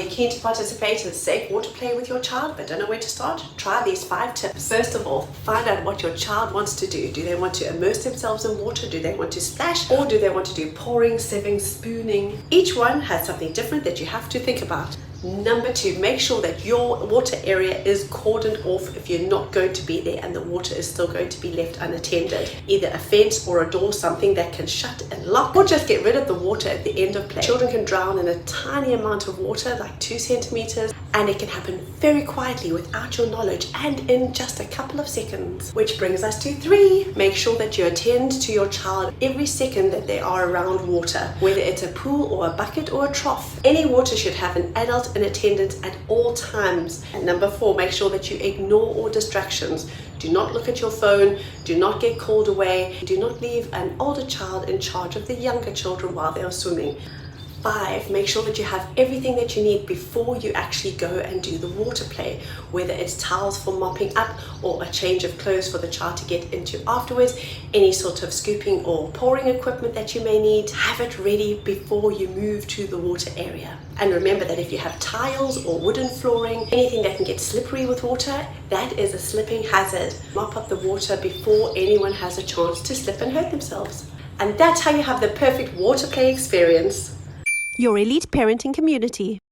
you keen to participate in safe water play with your child but don't know where to start? Try these 5 tips. First of all, find out what your child wants to do. Do they want to immerse themselves in water? Do they want to splash? Or do they want to do pouring, sieving, spooning? Each one has something different that you have to think about. Number 2, make sure that your water area is cordoned off if you're not going to be there and the water is still going to be left unattended. Either a fence or a door, something that can shut and lock, or just get rid of the water at the end of play. Children can drown in a tiny amount of water, like 2 centimeters, and it can happen very quietly without your knowledge and in just a couple of seconds. Which brings us to 3, make sure that you attend to your child every second that they are around water, whether it's a pool or a bucket or a trough. Any water should have an adult in attendance at all times. And number 4, make sure that you ignore all distractions. Do not look at your phone, do not get called away, do not leave an older child in charge of the younger children while they are swimming. 5, make sure that you have everything that you need before you actually go and do the water play, whether it's towels for mopping up or a change of clothes for the child to get into afterwards, any sort of scooping or pouring equipment that you may need. Have it ready before you move to the water area. And remember that if you have tiles or wooden flooring, anything that can get slippery with water, that is a slipping hazard. Mop up the water before anyone has a chance to slip and hurt themselves. And that's how you have the perfect water play experience. Your elite parenting community.